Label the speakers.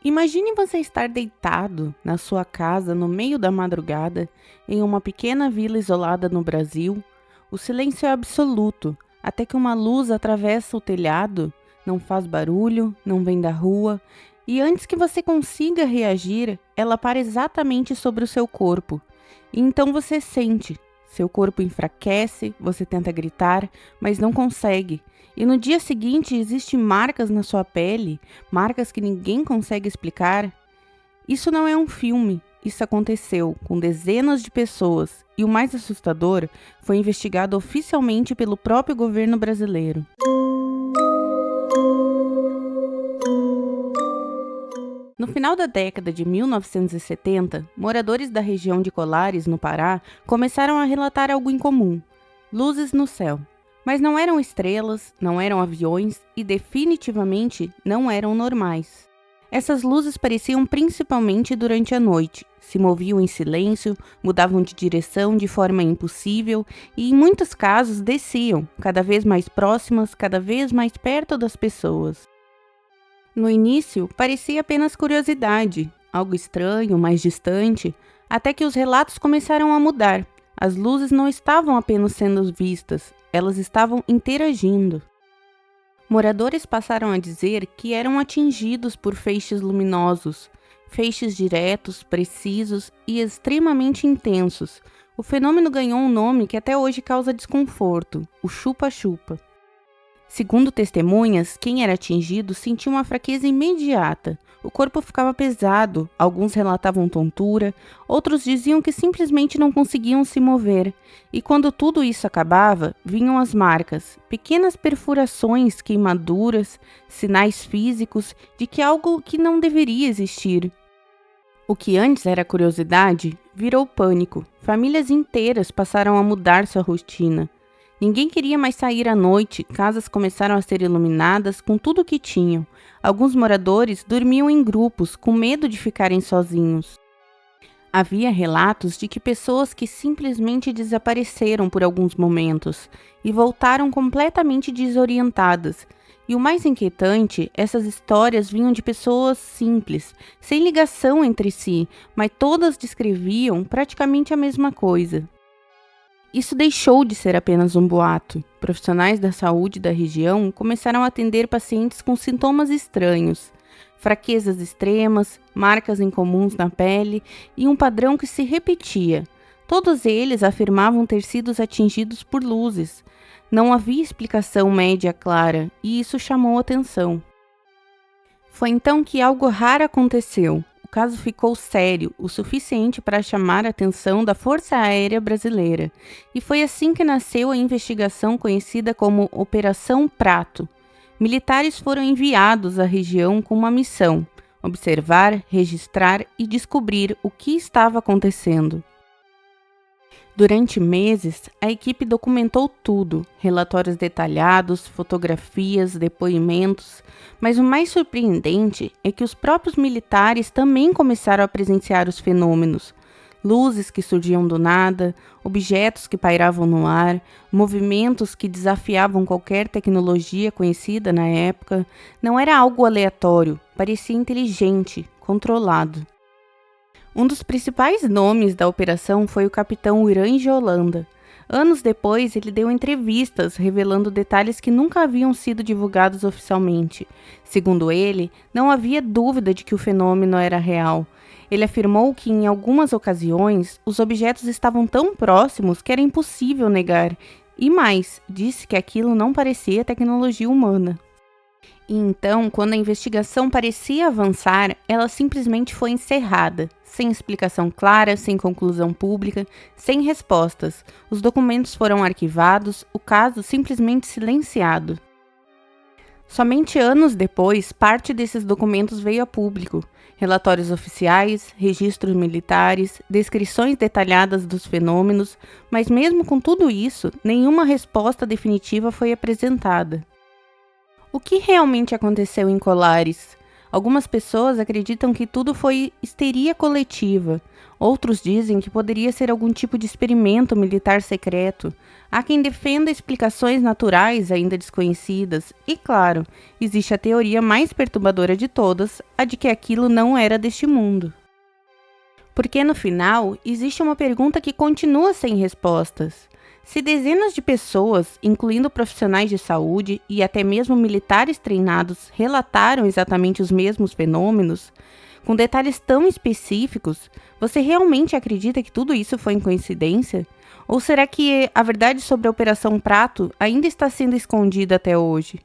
Speaker 1: Imagine você estar deitado na sua casa no meio da madrugada, em uma pequena vila isolada no Brasil. O silêncio é absoluto, até que uma luz atravessa o telhado, não faz barulho, não vem da rua, e antes que você consiga reagir, ela para exatamente sobre o seu corpo. E então você sente. Seu corpo enfraquece, você tenta gritar, mas não consegue. E no dia seguinte existem marcas na sua pele, marcas que ninguém consegue explicar. Isso não é um filme, isso aconteceu com dezenas de pessoas e o mais assustador foi investigado oficialmente pelo próprio governo brasileiro. No final da década de 1970, moradores da região de Colares, no Pará, começaram a relatar algo incomum: luzes no céu. Mas não eram estrelas, não eram aviões e definitivamente não eram normais. Essas luzes pareciam principalmente durante a noite, se moviam em silêncio, mudavam de direção de forma impossível e, em muitos casos, desciam, cada vez mais próximas, cada vez mais perto das pessoas. No início, parecia apenas curiosidade, algo estranho, mais distante, até que os relatos começaram a mudar. As luzes não estavam apenas sendo vistas, elas estavam interagindo. Moradores passaram a dizer que eram atingidos por feixes luminosos, feixes diretos, precisos e extremamente intensos. O fenômeno ganhou um nome que até hoje causa desconforto: o chupa-chupa. Segundo testemunhas, quem era atingido sentia uma fraqueza imediata. O corpo ficava pesado, alguns relatavam tontura, outros diziam que simplesmente não conseguiam se mover. E quando tudo isso acabava, vinham as marcas, pequenas perfurações, queimaduras, sinais físicos de que algo que não deveria existir. O que antes era curiosidade, virou pânico. Famílias inteiras passaram a mudar sua rotina. Ninguém queria mais sair à noite, casas começaram a ser iluminadas com tudo o que tinham. Alguns moradores dormiam em grupos, com medo de ficarem sozinhos. Havia relatos de que pessoas que simplesmente desapareceram por alguns momentos e voltaram completamente desorientadas. E o mais inquietante, essas histórias vinham de pessoas simples, sem ligação entre si, mas todas descreviam praticamente a mesma coisa. Isso deixou de ser apenas um boato. Profissionais da saúde da região começaram a atender pacientes com sintomas estranhos, fraquezas extremas, marcas incomuns na pele e um padrão que se repetia. Todos eles afirmavam ter sido atingidos por luzes. Não havia explicação média clara e isso chamou atenção. Foi então que algo raro aconteceu. O caso ficou sério o suficiente para chamar a atenção da Força Aérea Brasileira, e foi assim que nasceu a investigação conhecida como Operação Prato. Militares foram enviados à região com uma missão: observar, registrar e descobrir o que estava acontecendo. Durante meses, a equipe documentou tudo, relatórios detalhados, fotografias, depoimentos, mas o mais surpreendente é que os próprios militares também começaram a presenciar os fenômenos. Luzes que surgiam do nada, objetos que pairavam no ar, movimentos que desafiavam qualquer tecnologia conhecida na época. Não era algo aleatório, parecia inteligente, controlado. Um dos principais nomes da operação foi o capitão Irã de Holanda. Anos depois, ele deu entrevistas revelando detalhes que nunca haviam sido divulgados oficialmente. Segundo ele, não havia dúvida de que o fenômeno era real. Ele afirmou que, em algumas ocasiões, os objetos estavam tão próximos que era impossível negar. E mais, disse que aquilo não parecia tecnologia humana. E então, quando a investigação parecia avançar, ela simplesmente foi encerrada, sem explicação clara, sem conclusão pública, sem respostas. Os documentos foram arquivados, o caso simplesmente silenciado. Somente anos depois, parte desses documentos veio a público. Relatórios oficiais, registros militares, descrições detalhadas dos fenômenos, mas mesmo com tudo isso, nenhuma resposta definitiva foi apresentada. O que realmente aconteceu em Colares? Algumas pessoas acreditam que tudo foi histeria coletiva. Outros dizem que poderia ser algum tipo de experimento militar secreto. Há quem defenda explicações naturais ainda desconhecidas. E, claro, existe a teoria mais perturbadora de todas, a de que aquilo não era deste mundo. Porque, no final, existe uma pergunta que continua sem respostas. Se dezenas de pessoas, incluindo profissionais de saúde e até mesmo militares treinados, relataram exatamente os mesmos fenômenos, com detalhes tão específicos, você realmente acredita que tudo isso foi coincidência? Ou será que a verdade sobre a Operação Prato ainda está sendo escondida até hoje?